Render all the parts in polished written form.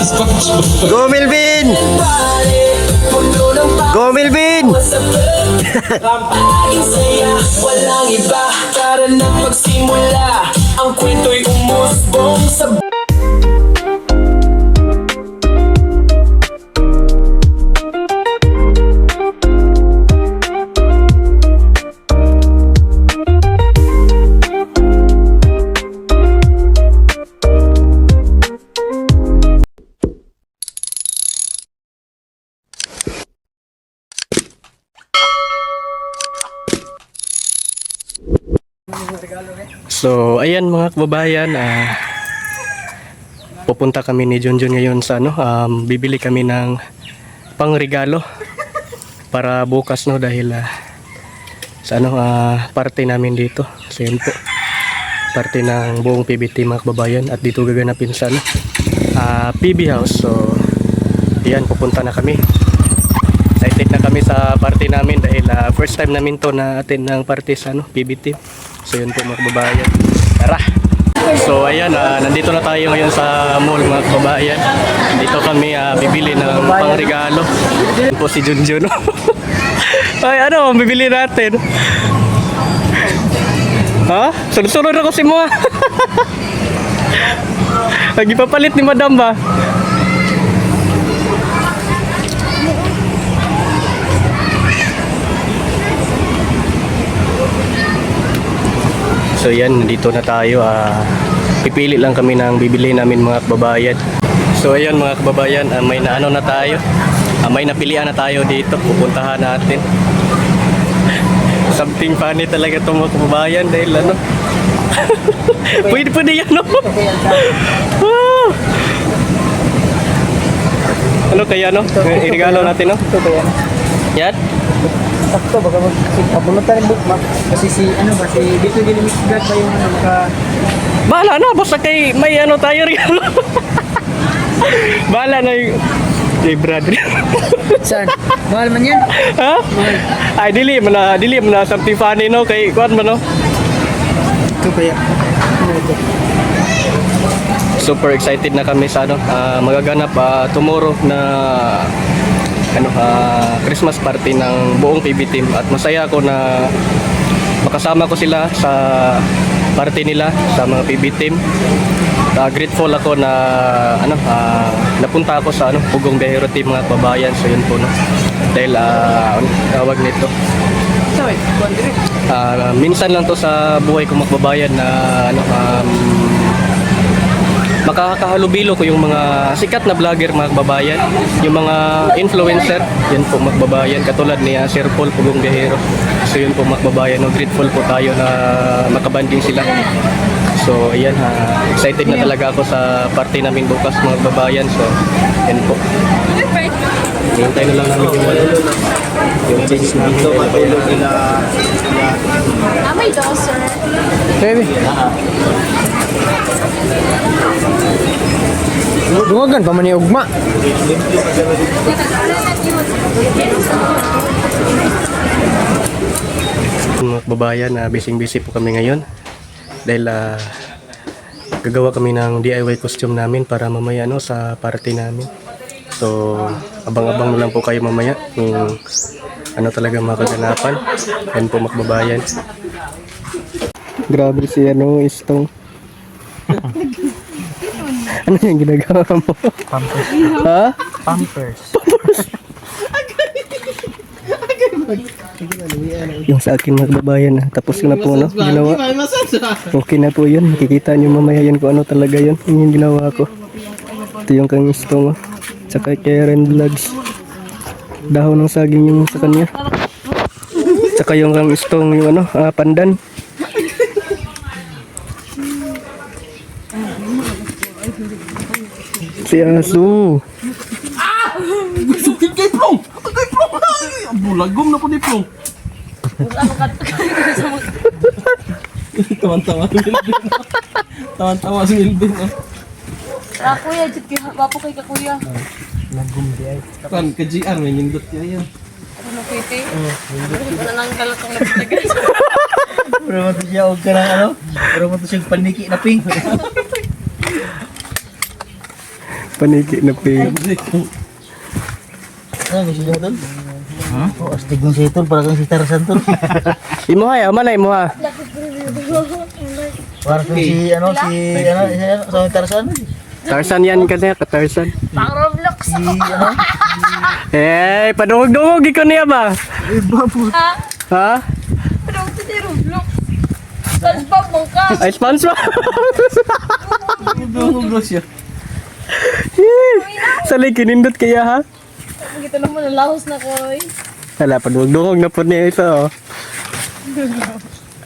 Go Melvin! Go Melvin! Paging saya, walang iba. Tara na magsimula. Ang kwento'y umusbong sa So, ayan mga kababayan, pupunta kami ni Junjun ngayon sa bibili kami ng pangregalo para bukas dahil sa party namin dito. So, yun po. Party ng buong PBT mga kababayan at dito gaganapin sa PB House. So, ayan, pupunta na kami. Excited na kami sa party namin dahil first time namin to na attend ng party sa PBT. So yun po mga kababayan. Tara! So ayan, nandito na tayo ngayon sa mall mga kababayan. Dito kami bibili ng pangregalo. Yun po si Junjun. Ay ano, bibili natin? Ha? Sunod-sunod ako si Mua. Lagi papalit ni Madam ba? So yan, dito na tayo. Pipili lang kami ng bibili namin mga kababayan. So ayan mga kababayan, may naano na tayo. May napilian na tayo dito. Pupuntahan natin. Something funny talaga itong mga kababayan dahil pwede yan Ano kaya iregalo natin Yan? Sakto baka magpapulutan yung bookmark kasi si dito din misgat ba yung Bahala na, basta kay may tayo regalo. Bahala na yung kay brother. Saan? Mahal man yan? Ha? Mahal. Ay, dili mo na something funny kay kuan mo Ito kaya. Super excited na kami sa magaganap tomorrow na Christmas party ng buong PB team at masaya ako na makasama ko sila sa party nila sa mga PB team. Grateful ako na napunta ako sa Pugong Biyahero team mga kababayan. So yun po dahil tawag nito minsan lang to sa buhay ko mga kababayan na makakahalubilo ko yung mga sikat na vlogger mga kababayan, yung mga influencer, yun po mga kababayan, katulad ni Sir Paul Pugong Biyahero. So yun po mga kababayan, grateful po tayo na makabanding sila. So ayan, excited na talaga ako sa party namin bukas mga kababayan. So yan po. Hintay na lang namin yung things na dito matulog nila. May doser. Baby. Dungagan pa man ni ugma. Mga kababayan, busy po kami ngayon dahil gagawa kami ng DIY costume namin para mamaya sa party namin. So abang-abang na lang po kayo mamaya kung talaga makaganapan. Yan po mga kababayan. Grabe si Istong. Ano yung ginagawa mo? Pampers. Ha? Pampers. Yung sa akin mga kababayan tapos na po ginawa. Okay na po yun. Makikita nyo mamaya yun kung ano talaga yun. Yung ginawa ko. Ito yung kang Istong. Tsaka kay Ren Vlogs. Dahon ng saging yung sa kanya. Tsaka yung kang Istong yung pandan. Si Asu. Sakit kay Plong! Kay Plong! Bulagom na po ni Plong! Tawan-tawa si Milvin. Tawan-tawa si Milvin. Kuya, jud kay wapo kay ka kuya. Lagom di ay. Kan ka GR may nindot kaya yan. Ano pwede? Wala nang galatong nagtigas. Pero mo to siya og kanang pero mo to siya paniki na pink. Paniki na pig. Ano, gusto nyo tol? Ha? Oh, astig ng si tol, parang si Tarzan tol. Imuha ya, mana imuha? Parang si sa Tarzan. Tarzan yan kasi, ka-Tarzan. Pang Roblox. Si ano? Eh, padungog-dungog ikaw niya ba? Ha? Ha? Ano ko si Roblox? SpongeBob mong ka. Ay, sponsor. Dungog siya. Salay, kinindot kaya ha? Kita naman nalahos na ko eh. Hala, padungog na po niya ito. Oh.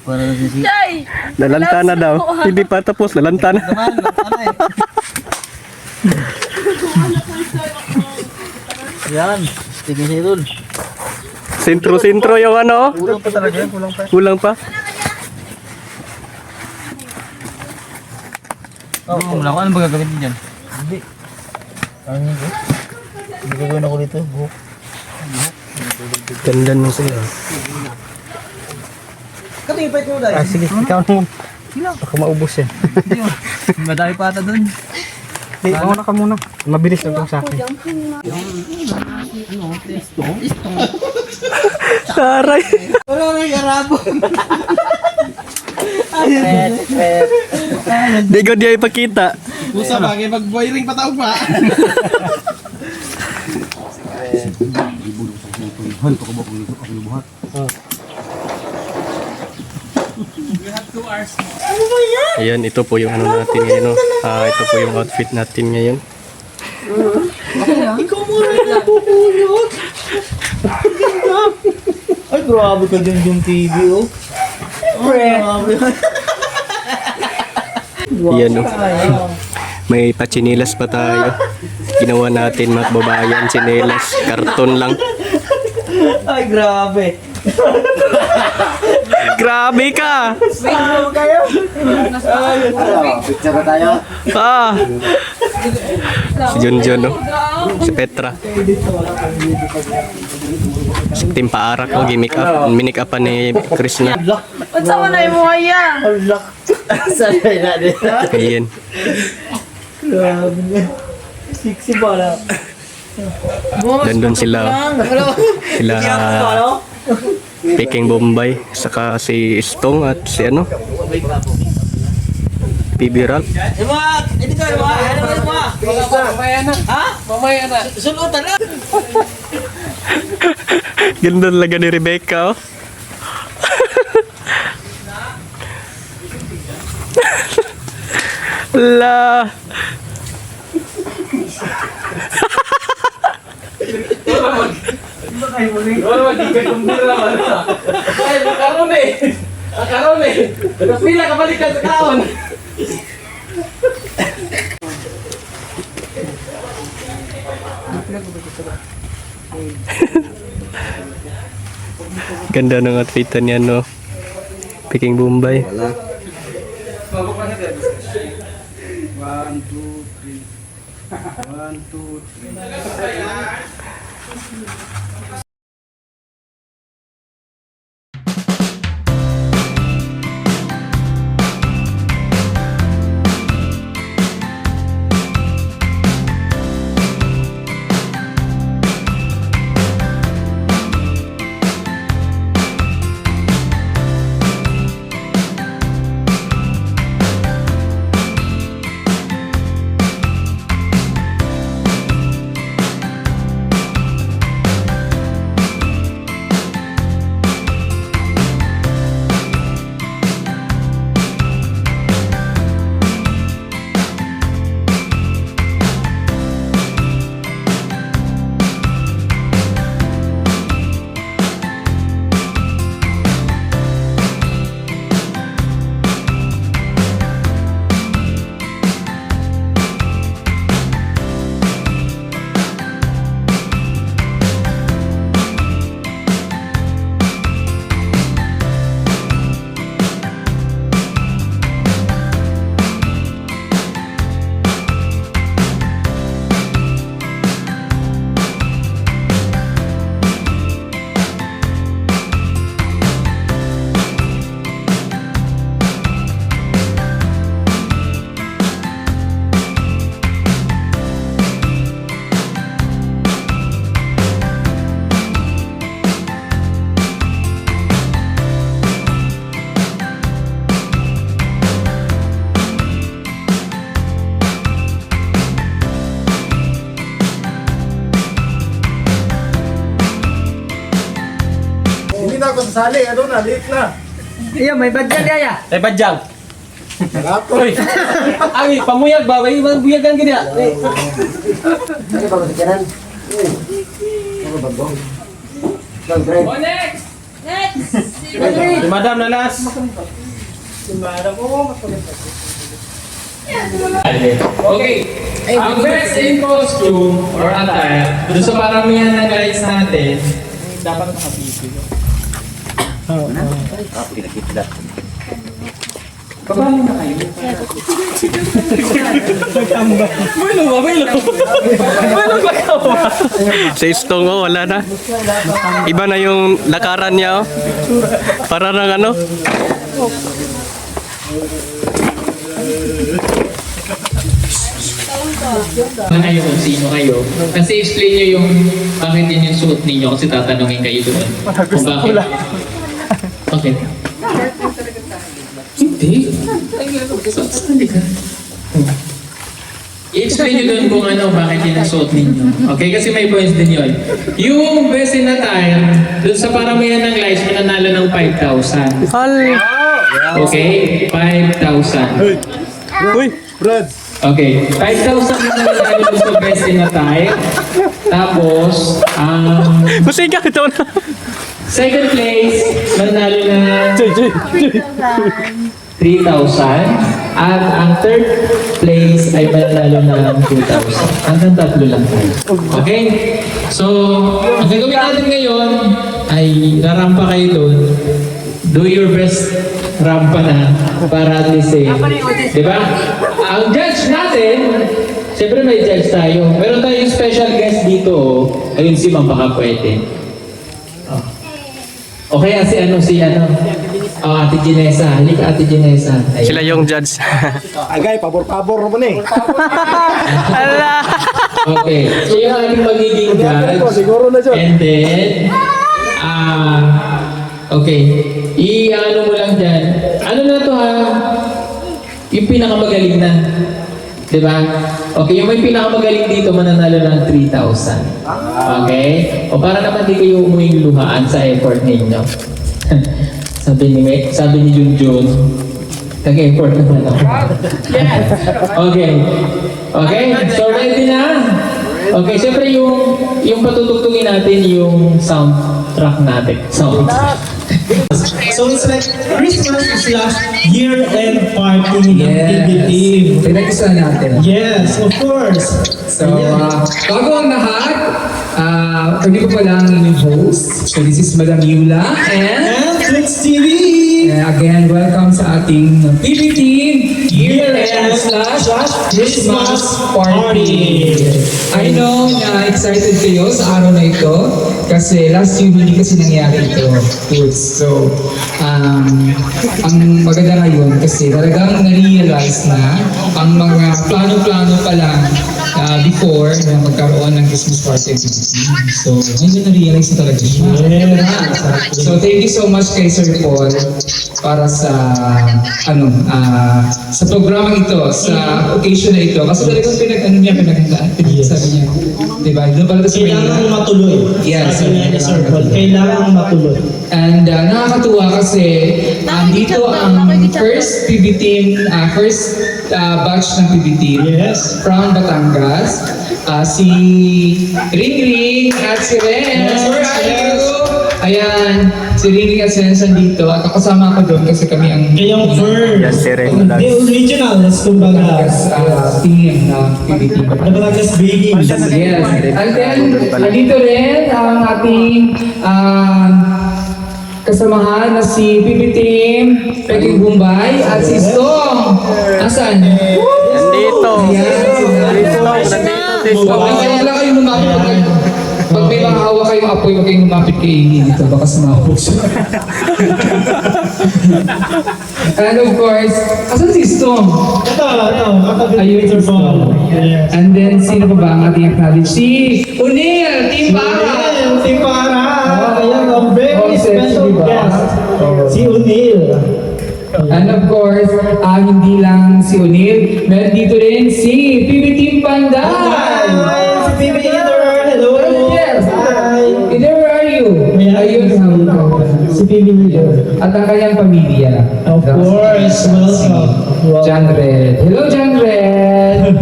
Parang si Chay! Lalanta na daw. Hindi pa tapos, lalanta na. Yan, astig ng si tol. Sintro-sintro yung ano. Oh. Kulang pa talaga yan, kulang pa. Kulang pa. Oh, Wala ko, ano ba gagawin dyan? hindi. Ano yun ko? Hindi gagawin ako dito. Buhok. Ganda nung sa'yo. Ah, sige, ikaw na yun. Baka maubos yan. Madami pa ata dun. Hindi, mauna ka muna. Mabilis lang sa akin. Taray. Di ko diya ipakita. Pusa bagay, mag-wiring pa tao pa. Ayan, ito po yung ano natin ngayon. No? Ito po yung outfit natin ngayon. Ay, grabe ka dyan yung TV, oh. Grabe. Ayan, no? May pachinilas pa tayo. Ginawa natin mga babayan, chinelas. Karton lang. Ay, grabe. Grabe ka! Picture na tayo. Ah! Si Junjun, no? Si Petra. Si Tim Paarak, no? Gimmick up. Minik upan ni Krishna. Ba't sa wala yung mga yan? Alak. Sanay na din. Ayan. Grabe nga. Sexy ba na? Nandun sila. Sila Peking Bombay. Saka si Stong at si ano? PB Ralph. Hindi ka, ano ba? Mamaya na. Ha? Mamaya na. Sulutan na. Ganda talaga ni Rebecca, oh. La. Wala, magigay kong bira naman. Ay, makaroon eh. Makaroon eh. Pila ka balikan sa kaon. Ganda ng outfitan niya, no? Peking Bombay. ako sa sali. Ano na, liit na. Iya, may badyan kaya. Ay, badyang. Nagato. Uy! Ay, pamuyag ba? May buyagan ka niya. Ano ba sa kanan? Ano ba ba? Oh, next! Si Madam na last. Okay. Ang best in costume or attire, doon sa paramihan ng guys natin, dapat nakapipil. Kabalo na kayo. May lumaba. Sa istong oh, wala na. Iba na yung lakaran niya oh. Para ng ano. Kayo kung sino kayo. Kasi explain nyo yung bakit din yung suot ninyo kasi tatanungin kayo doon. Kung bakit. Bakit? Hindi. Hindi ka. I-explain nyo doon kung ano, bakit yun ang suot ninyo. Okay, kasi may points din yun. Yung best in attire, doon sa paramihan ng lives, mananalo ng 5,000. Okay? 5,000. Uy, Brad. Okay, 5,000 na nanalo doon sa best in attire. Tapos, musiga ito na. second place, mananalo na 3,000. At ang third place ay mananalo ng 2,000. Hanggang tatlo lang tayo. Okay? So, ang gagawin natin ngayon ay rarampa kayo doon. Do your best rampa na para at least di ba? Ang judge natin, siyempre may judge tayo. Meron tayong special guest dito. Ayun si Ma'am Pakakwete. Okay, si Ate Ginesa. Halika, Ate Ginesa. Ayan. Sila yung judge. Agay, pabor-pabor naman eh. Ala. Okay, so yung ating magiging judge. Siguro na dyan. And then, okay, i-ano mo lang dyan. Ano na to ha? Yung pinakamagaling na. Diba? Okay, yung may pinakamagaling dito, mananalo ng 3,000. Okay? O para naman di kayo umuing luhaan sa effort ninyo. sabi ni Junjun, nag-effort naman ako. Okay. Okay, so ready na? Okay, siyempre yung patutugtugin natin yung soundtrack natin. So it's like Christmas slash year-end party ng TV team. Pinag-isa natin. Yes, of course. So, bago ang lahat, kami ko pala ang inyong host. So, this is Madam Yula. And Twix TV! Again, welcome sa ating PB team year-end slash Christmas party. I know na excited kayo sa araw na ito kasi last year hindi kasi nangyari ito. So, ang maganda ngayon kasi talagang na-realize na ang mga plano-plano pa lang before na magkaroon ng Christmas party activity. So, ngayon na-realize na talaga siya. So, thank you so much kay Sir Paul para sa sa programang ito, sa occasion na ito. Kasi talagang pinaghandaan. Sabi niya, diba? Doon pala sa Kailangan matuloy. Yes. Sabi niya ni Sir Paul, kailangan matuloy. And nakakatuwa kasi dito ang first PB team, first batch ng PB team Yes. from Batangas. Si Ring Ring at si Ren. Yes, Where are yes. you? Ayan, si Ring Ring at si Ren dito. At kasama ko doon kasi kami ang Kayong first. Yes, sir. The originals, kumbaga. team ng PB team. Nabagas baby. Yes. And then, nandito rin ang ating kasamahan na si PB Team, Peking Bumbay, at si Stong. Asan? Nandito. Ayan, kaya lang kayo lumapit pag may mga hawak kayong apoy, huwag kayong lumapit kay Amy dito, baka sumabog siya. And of course, asan si Stong? Ito. Katabi Ayun, ni Sir Paul. Yes. And then, sino pa ba ang ating acknowledge? Si Unil, Team Para. Si Para. Ayan, ang very special guest. Si Unil. And of course, hindi lang si Unil, meron dito rin si PB Team Panday. Hi, si TV Either. Hello. Yes. Hi. Either, where are you? Ayan. Ayun, Si si PB Leader. At ang kanyang pamilya. Of course, welcome. John Red. Hello, John Red!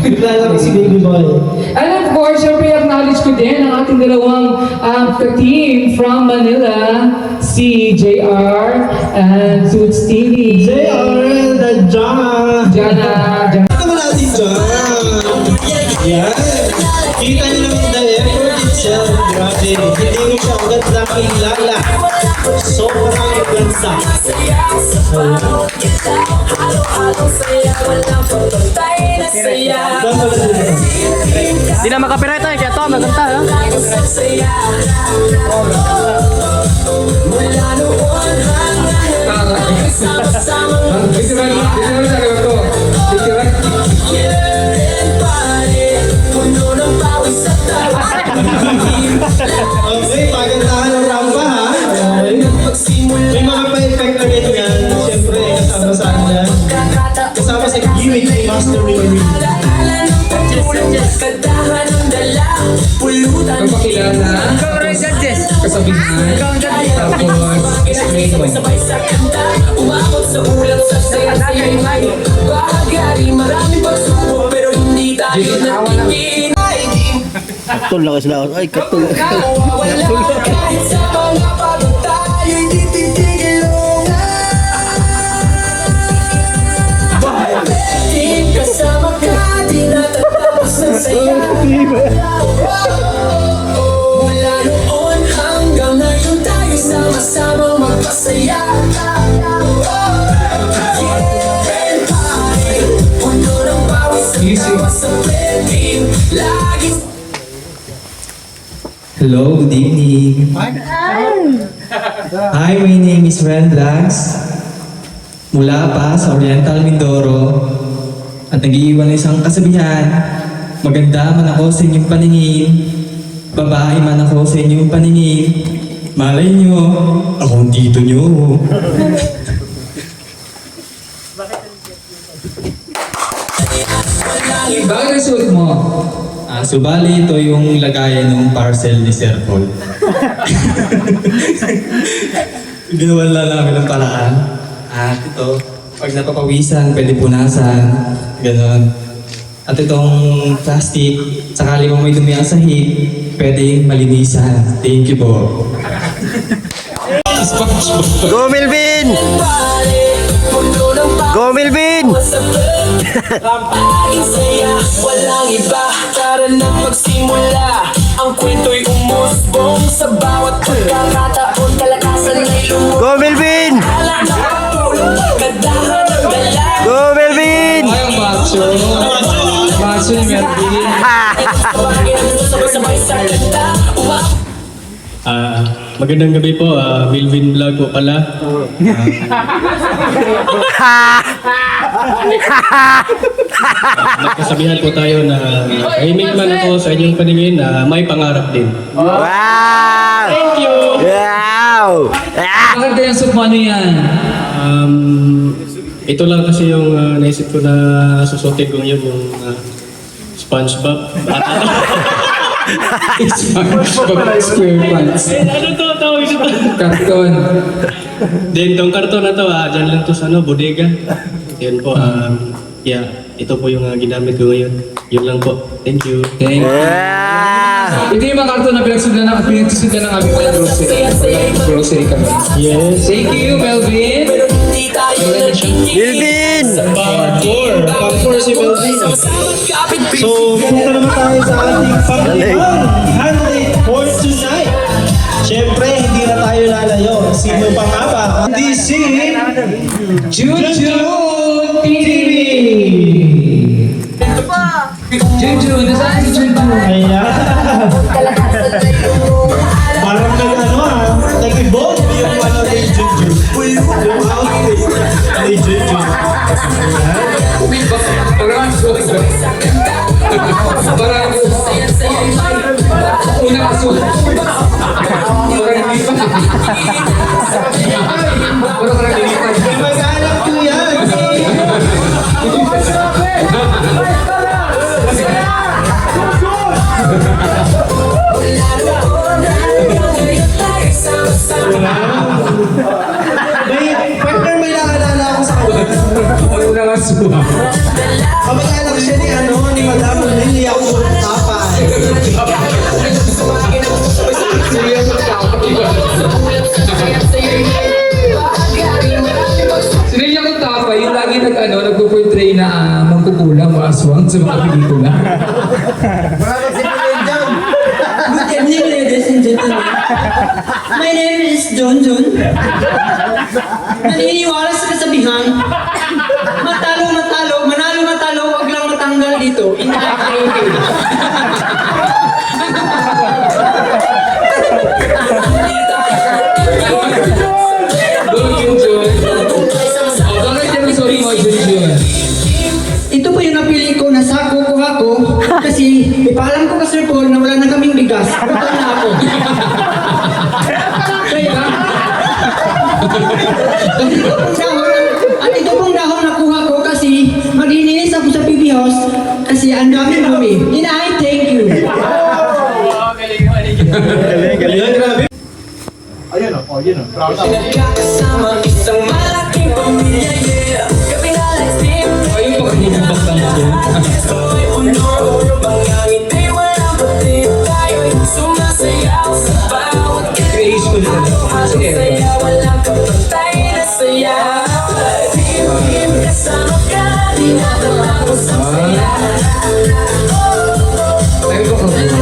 Kilala ko si Baby Boy. And of course, syempre acknowledge ko din ang ating dalawang ka-team from Manila, si JR and Suits TV. JR and the Jana. Jana. Ito mo natin dyan. Yan. Kita niyo naman the effort itself. Grabe. Hindi mo siya agad nakilala. Sobrang ganda. Di na makapirate tayo, kaya to, maganda ha. Okay, pagandahan ng rampa ha. Okay. May mga pa-effect na ganyan. Siyempre, kasama sa akin. Kasama sa gimmick ni Master Ring. Magpakilala. Kasabihan. Tapos, sabay sa kanta, umabot sa ulat sa saya-saya'y may bahagari. Maraming pagsubok pero hindi tayo natingin. Katul lang kasi na. Ay, katul. Wala kahit sa mga pagod tayo'y di titigil Team kasama ka, di natatapos ng saya. Mula noon hanggang ngayon tayo sama-sama magpasaya. Puno ng pawis sa team, laging Hello, good evening. Hi, my name is Ren Vlogs. Mula pa sa Oriental Mindoro. At nag-iiwan ng isang kasabihan. Maganda man ako sa inyong paningin. Babae man ako sa inyong paningin. Malay nyo, ako ang tito nyo. bakit ang suot mo? Subali, ito yung lagayan ng parcel ni Sir Paul. Ginawan lang namin ng paraan. At ito, pag napapawisan, pwede punasan. Ganon. At itong plastic, sakali mo may dumi ang sahig, pwede malinisan. Thank you po. Go Melvin! Go Melvin! Laging saya, walang iba. Tara na magsimula. Ang kwento'y umusbong sa bawat pagkakataon. Kalakasan ay lumulong. Go Melvin! Alam na katulong, kadahan ng dala. Go Melvin! Ay, ang macho. Macho ni Melvin. Sabay-sabay sa kanta. Magandang gabi po, Melvin Vlog po pala. Nagkasabihan po tayo na tahimik man ako sa inyong paningin na may pangarap din. Wow! Thank you! Wow! Bakit kaya suot mo ano yan? Ito lang kasi yung naisip ko na susutin ko ngayon yung SpongeBob. SpongeBob Square Pants. Ano to? Tawag ito? Karton. Then tong karton na to, dyan lang to sa bodega. Yun po, yeah, ito po yung ginamit ko ngayon. Yun lang po. Thank you. Thank you. Ito yung mga karton na pinagsundan ng aming mga grocery kami. Yes. Thank you, Melvin. Melvin! Pang-4 si Melvin. So, punta naman tayo sa ating pang-ibang handle for tonight. Siyempre, hindi na tayo lalayo. Sino pa nga ba? Hindi si Juju TV! Juju, nasaan si Juju? Ayan. Parang nag-evolve yung ni Juju. Yung outfit ni Juju. Una kasul. Mag-alak ko yan. Sama-sama ng aswang. Kamag-anak siya ni Madam Lilia Tapay. Si Nelia Contapa, yung lagi nagpo-portray na mangkukulang o aswang sa mga pelikula. Good evening, ladies and gentlemen. My name is John. Naniniwala sa kasabihan, manalo, wag lang matanggal dito. Bakit yan ang sorry mo, Junjun? Ito po yung napili ko na sako ko kasi ipaalam ko ka Sir Paul na wala na kaming bigas. Gutom na ako. Kaya, ito pong dahon nakuha ko kasi maglilinis ako sa PB House kasi ang daming bumi. Inay, thank you. Nagkakasama isang malaking pamilya, yeah. Kami na lang team. Ayun pa kanina bakang ko. Gusto'y puno, bang ngiti, walang pati. Tayo'y sumasayaw sa bawat Grace ko na. Sige. saya, walang kapantay na saya. Team, kasama ka, di natapos ang saya. Ayun pa kanina.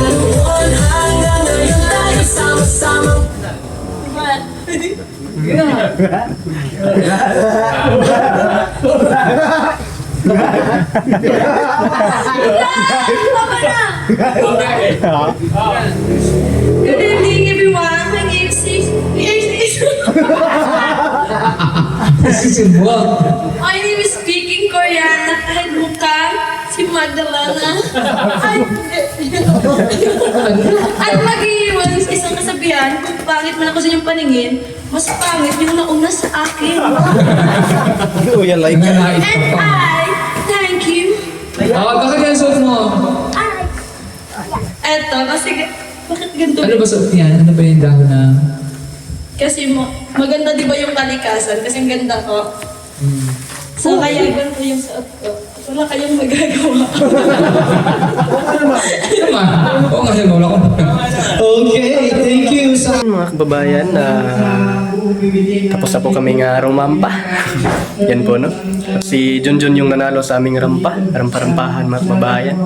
Hanggang ngayon tayo sama-sama. Good evening, everyone. My name is This is what? My name is speaking Korean. Kahit mukha si Magdalena. At mag-iwan sa isang kasabihan, kung pangit man ako sa inyong paningin, mas pangit yung nauna sa akin. Nananait And ka pa. I thank you. Bakit yan suot mo? Eto, kasi bakit ganito? Ano ba suot yan? Ano ba yung dahon na... Kasi maganda di ba yung kalikasan? Kasi ang ganda ko. So kaya ganito yung suot ko. Wala kayong magagawa. Naman. Oo nga, wala ko. Okay, thank you sa... Mga kababayan, tapos na po kami nga rumampa. Yan po, no? Si Junjun yung nanalo sa aming rampa-rampahan mga kababayan.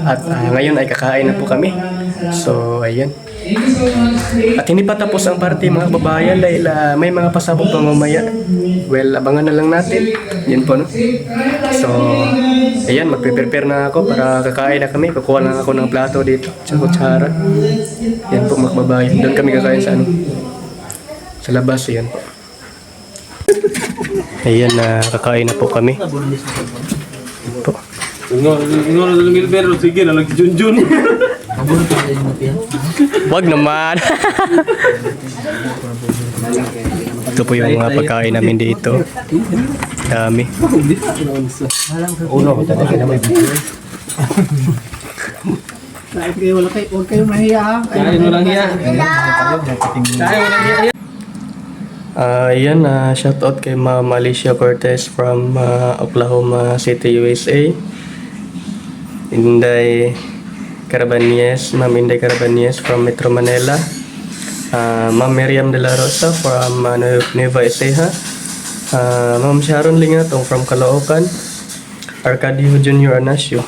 At ngayon ay kakain na po kami. So, ayan. Thank you so much. At hindi pa tapos ang party mga kababayan dahil may mga pasabog pa mamaya. Well, abangan na lang natin. Yan po, no? So, ayan, magpe-prepare na ako para kakain na kami. Kukuha lang ako ng plato dito. Tsaka kutsara. Yan po mga kababayan. Doon kami kakain sa ano? Sa labas, yan po. Ayan, kakain na po kami. Yan po. Sige, nalang Junjun. Wag naman. Ito po yung pagkain namin dito. Dami. Uno, talaga naman. Huwag kayong mahiya ha. Kain mo lang yan. Ayan, shout out kay Ma'am Alicia Cortez from Oklahoma City, USA. Inday Carabanyes, Ma'am Inday Carabanyes from Metro Manila. Ma'am Miriam De La Rosa from Nueva Ecija. Ma'am Sharon Lingatong from Caloocan. Arcadio Junior Anasio.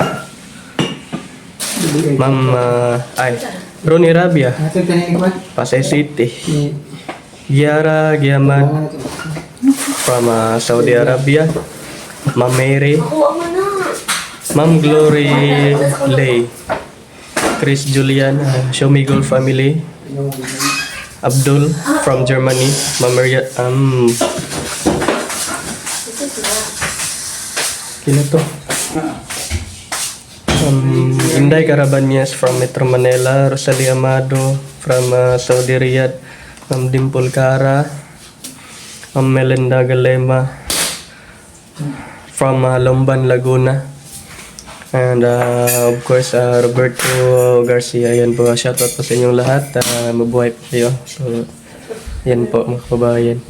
Ma'am Ronnie Rabia, Pasay City. Giara Giaman from Saudi Arabia. Ma'am Mary. Ma'am Glory Lay. Chris Julian, Shomigol family. Abdul from Germany. Ma'am Maria, kino to? Inday Carabanyes from Metro Manila. Rosalie Amado from Saudi Riyadh. Ma'am Dimple Cara. Ma'am Melinda Galema from Lomban, Laguna. And of course, Roberto Garcia. Yan po, shoutout po sa inyong lahat. Mabuhay po kayo. So, yan po mga kababayan.